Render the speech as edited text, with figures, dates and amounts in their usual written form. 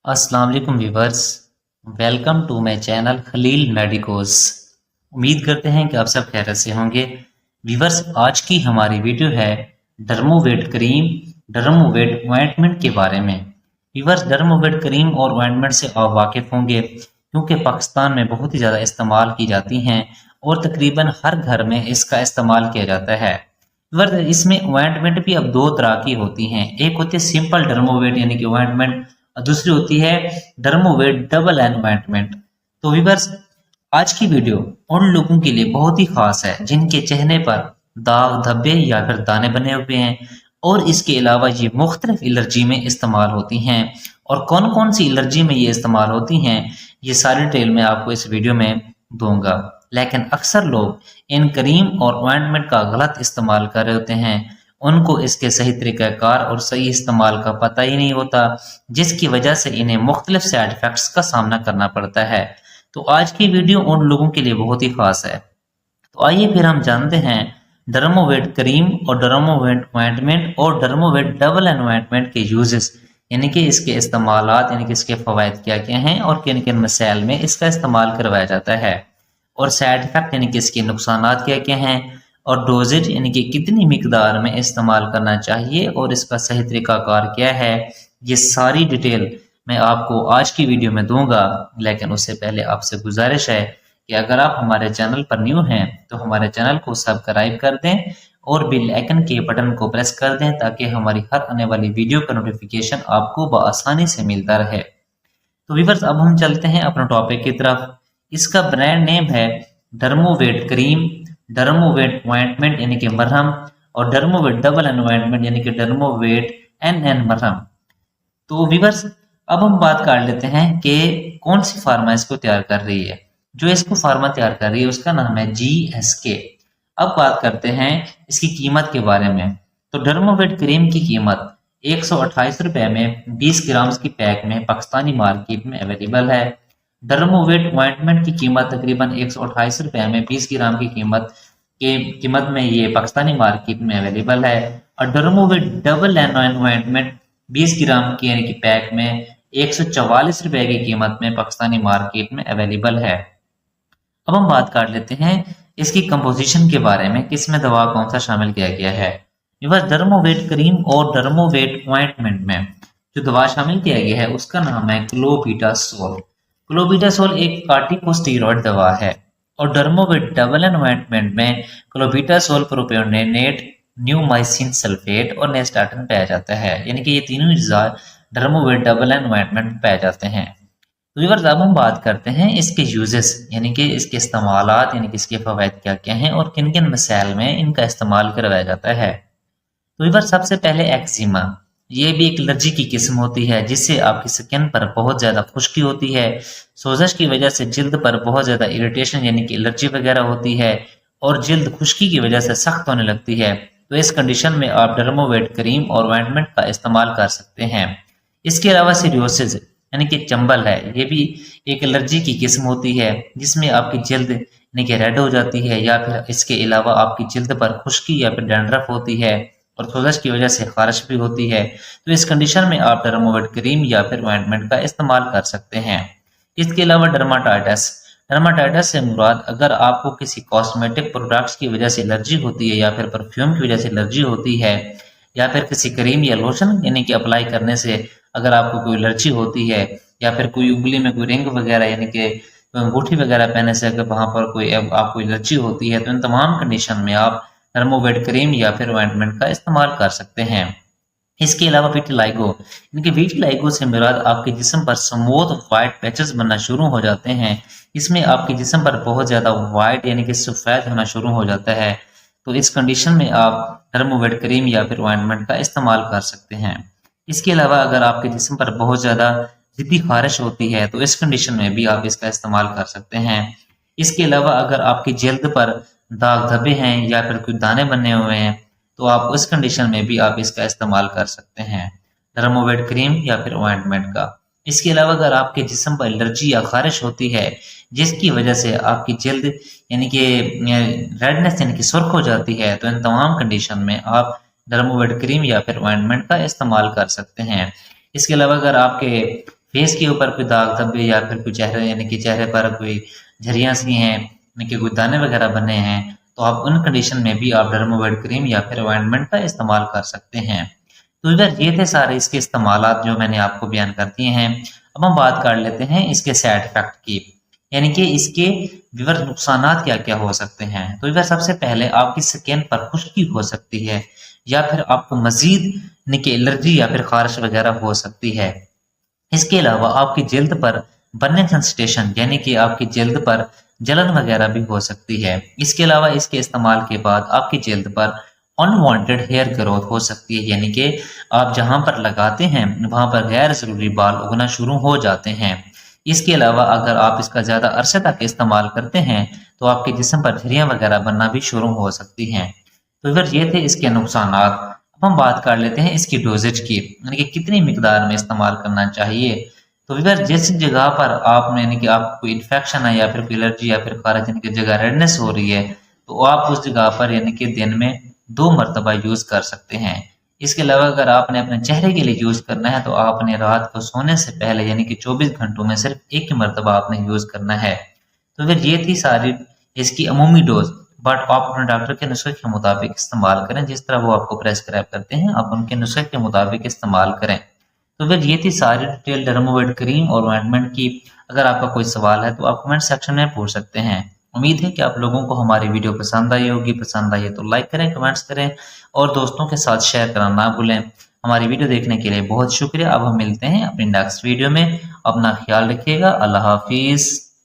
अस्सलाम वालेकुम viewers. Welcome to my channel Khalil medicos. उम्मीद करते हैं कि आप सब खैरियत से होंगे। व्यूवर्स, आज की हमारी वीडियो है डर्मोवेट क्रीम, डर्मोवेट ऑइंटमेंट के बारे में। व्यूवर्स, डर्मोवेट क्रीम और ऑइंटमेंट से आप वाकिफ होंगे क्योंकि पाकिस्तान में बहुत ही ज़्यादा इस्तेमाल की जाती हैं और तकरीबन हर घर में इसका इस्तेमाल किया जाता है। व्यूवर्स, इसमें ऑइंटमेंट भी अब दो तरह की होती हैं। एक होती है सिंपल डर्मोवेट यानी कि ऑइंटमेंट, और दूसरी होती है डर्मोवेट डबल एनवायरनमेंट। तो व्यूअर्स, आज की वीडियो उन लोगों के लिए बहुत ही खास है जिनके चेहरे पर दाग धब्बे या फिर दाने बने हुए हैं, और इसके अलावा ये मुख्तलिफ एलर्जी में इस्तेमाल होती हैं। और कौन कौन सी एलर्जी में ये इस्तेमाल होती हैं, ये सारी डिटेल मैं आपको इस वीडियो में दूंगा। लेकिन अक्सर लोग इन क्रीम और ऑइंटमेंट का गलत इस्तेमाल कर रहे होते हैं। उनको इसके सही तरीक़ाकार और सही इस्तेमाल का पता ही नहीं होता, जिसकी वजह से इन्हें मुख्तलिफ साइड इफ़ेक्ट्स का सामना करना पड़ता है। तो आज की वीडियो उन लोगों के लिए बहुत ही खास है। तो आइए फिर हम जानते हैं डर्मोवेट क्रीम और डर्मोवेट ऑइंटमेंट और डर्मोवेट डबल एनवायरनमेंट के यूजेस, यानी कि इसके इस्तेमालात, यानी कि इसके फ़वाइद क्या क्या हैं और किन किन मसाइल में इसका इस्तेमाल करवाया जाता है, और साइड इफ़ेक्ट यानी कि इसके नुकसानात क्या क्या हैं, और डोजेज यानी कि कितनी मिकदार में इस्तेमाल करना चाहिए और इसका सही तरीक़ाकार क्या है। ये सारी डिटेल मैं आपको आज की वीडियो में दूंगा। लेकिन उससे पहले आपसे गुजारिश है कि अगर आप हमारे चैनल पर न्यू हैं तो हमारे चैनल को सब्सक्राइब कर दें और बेल आइकन के बटन को प्रेस कर दें ताकि हमारी हर आने वाली वीडियो का नोटिफिकेशन आपको बआसानी से मिलता रहे। तो व्यूअर्स, अब हम चलते हैं अपने टॉपिक की तरफ। इसका ब्रांड नेम है डर्मोवेट क्रीम, डर्मोवेट ऑइंटमेंट यानी कि मरहम, और डर्मोवेट डबल एनवायरनमेंट यानी कि डर्मोवेट एन मरहम। तो व्यूअर्स, अब हम बात कर लेते हैं कि कौन सी फार्मा इसको तैयार कर रही है। जो इसको फार्मा तैयार कर रही है उसका नाम है GSK। अब बात करते हैं इसकी कीमत के बारे में। तो डर्मोवेट क्रीम की कीमत 128 रुपए में 20 ग्राम की पैक में पाकिस्तानी मार्केट में अवेलेबल है। डर्मोवेट ऑइंटमेंट की कीमत तकरीबन 128 रुपए में 20 ग्राम की कीमत में ये पाकिस्तानी मार्केट में अवेलेबल है। और डर्मोवेट डबल ऑइंटमेंट 20 ग्राम की यानी कि पैक में 144 रुपए की कीमत में पाकिस्तानी मार्केट में अवेलेबल है। अब हम बात कर लेते हैं इसकी कंपोजिशन के बारे में, किसमें दवा कौन सा शामिल किया गया है। डर्मोवेट क्रीम और डर्मोवेट ऑइंटमेंट में जो दवा शामिल किया गया है उसका नाम है क्लोबीटासोल। क्लोबीटासोल एक कार्टिकोस्टेरॉइड दवा है। और डर्मोवेट डबल ऑइंटमेंट में क्लोबीटासोल, प्रोपियोनेट, न्यूमाइसिन सल्फेट और नेस्टाटिन पाया जाता है, यानी कि ये तीनों अज्जा डर्मोवेट डबल ऑइंटमेंट में पाए जाते हैं। तो व्यूअर्स, अब हम बात करते हैं इसके यूजेस, यानी कि इसके इस्तेमालात, यानी कि इसके फवायद क्या क्या हैं और किन किन मसाइल में इनका इस्तेमाल करवाया जाता है। तो व्यूअर्स, सबसे पहले एक्जिमा। ये भी एक एलर्जी की किस्म होती है जिससे आपकी स्किन पर बहुत ज़्यादा खुश्की होती है। सोजश की वजह से जिल्द पर बहुत ज़्यादा इरिटेशन यानी कि एलर्जी वगैरह होती है और जिल्द खुश्की की वजह से सख्त होने लगती है। तो इस कंडीशन में आप डर्मोवेट क्रीम और ऑइंटमेंट का इस्तेमाल कर सकते हैं। इसके अलावा सीरियोसिस यानी कि चंबल है, ये भी एक एलर्जी की किस्म होती है जिसमें आपकी जिल्द यानी कि रेड हो जाती है, या फिर इसके अलावा आपकी जिल्द पर खुश्की या फिर डैंड्रफ होती है और सोजश की वजह से खारिश भी होती है। तो इस कंडीशन में आप डर्मोवेट क्रीम या फिर ऑइंटमेंट का इस्तेमाल कर सकते हैं। इसके अलावा डर्माटाइटिस, डर्माटाइटिस से मुराद अगर आपको किसी कॉस्मेटिक प्रोडक्ट्स की वजह से एलर्जी होती है या फिर परफ्यूम की वजह से एलर्जी होती है, या फिर किसी क्रीम या लोशन यानी कि अप्लाई करने से अगर आपको कोई एलर्जी होती है, या फिर कोई उंगली में कोई रिंग वगैरह यानी कि अंगूठी वगैरह पहनने से अगर वहां पर कोई आपको एलर्जी होती है, तो इन तमाम कंडीशन में आप डर्मोवेट क्रीम या फिर ऑइंटमेंट का इस्तेमाल कर सकते हैं। इसके अलावा विटिलाइगो, इनके विटिलाइगो से मुराद आपके जिस्म पर स्मूथ वाइट पैचेस बनना शुरू हो जाते हैं। इसमें आपके जिस्म पर बहुत ज़्यादा वाइट यानी कि सफ़ेद होना शुरू हो जाता है। तो इस कंडीशन में आप डर्मोवेट क्रीम या फिर ऑइंटमेंट का इस्तेमाल कर सकते हैं। इसके अलावा अगर आपके जिस्म पर बहुत ज़्यादा जिद्दी खारिश होती है तो इस कंडीशन में भी आप इसका इस्तेमाल कर सकते हैं। इसके अलावा अगर आपकी जल्द पर दाग धब्बे हैं या फिर कोई दाने बने हुए हैं तो आप उस कंडीशन में भी आप इसका इस्तेमाल कर सकते हैं, डर्मोवेट क्रीम या फिर ऑइंटमेंट का। इसके अलावा अगर आपके जिस्म पर एलर्जी या खारिश होती है जिसकी वजह से आपकी जल्द यानी कि रेडनेस यानी कि सुर्ख हो जाती है, तो इन तमाम कंडीशन में आप डर्मोवेट क्रीम या फिर ऑइंटमेंट का इस्तेमाल कर सकते हैं। इसके अलावा अगर आपके फेस के ऊपर कोई दाग धब्बे या फिर कोई चेहरे यानी कि चेहरे पर कोई झरियाँ सी हैं, यानी कि कोई दाने वगैरह बने हैं, तो आप उन कंडीशन में भी आप डर्मोवेट क्रीम या फिर ऑइंटमेंट का इस्तेमाल कर सकते हैं। तो इधर ये थे सारे इसके इस्तेमालात जो मैंने आपको बयान कर दिए हैं। अब हम बात कर लेते हैं इसके साइड इफेक्ट की, यानी कि इसके विवर नुकसानात क्या-क्या हो सकते हैं। तो इधर सबसे पहले आपकी स्किन पर खुश्की हो सकती है या फिर आपको मज़ीद यानी कि एलर्जी या फिर ख़ारिश वगैरह हो सकती है। इसके अलावा आपकी जिल्द पर बर्निंग सेंसिटेशन यानी कि आपकी जिल्द पर जलन वगैरह भी हो सकती है। इसके अलावा इसके इस्तेमाल के बाद आपकी जिल्द पर अनवांटेड हेयर ग्रोथ हो सकती है, यानी कि आप जहां पर लगाते हैं वहां पर गैर ज़रूरी बाल उगना शुरू हो जाते हैं। इसके अलावा अगर आप इसका ज़्यादा अरसे तक इस्तेमाल करते हैं तो आपके जिस्म पर झुर्रियाँ वगैरह बनना भी शुरू हो सकती हैं। तो फिर ये थे इसके नुकसानात। अब हम बात कर लेते हैं इसकी डोजेज की, यानी कि कितनी मिकदार में इस्तेमाल करना चाहिए। तो अगर जिस जगह पर आप यानी कि आपको इन्फेक्शन है या फिर कोई एलर्जी या फिर खारिश यानी कि जगह रेडनेस हो रही है, तो आप उस जगह पर यानी कि दिन में 2 मरतबा यूज़ कर सकते हैं। इसके अलावा अगर आपने अपने चेहरे के लिए यूज़ करना है तो आपने रात को सोने से पहले यानी कि 24 घंटों में सिर्फ 1 ही मरतबा आपने यूज़ करना है। तो फिर ये थी सारी इसकी अमूमी डोज़, बट आप अपने डॉक्टर के नुस्खे के मुताबिक इस्तेमाल करें, जिस तरह वो आपको प्रेस्क्राइब करते हैं आप उनके नुस्खे के मुताबिक इस्तेमाल करें। तो फिर ये थी सारी डिटेल डर्मोवेट क्रीम और ऑइंटमेंट की। अगर आपका कोई सवाल है तो आप कमेंट सेक्शन में पूछ सकते हैं। उम्मीद है कि आप लोगों को हमारी वीडियो पसंद आई होगी। पसंद आई है तो लाइक करें, कमेंट्स करें और दोस्तों के साथ शेयर करना ना भूलें। हमारी वीडियो देखने के लिए बहुत शुक्रिया। अब हम मिलते हैं अपनी नेक्स्ट वीडियो में। अपना ख्याल रखिएगा। अल्लाह हाफिज़।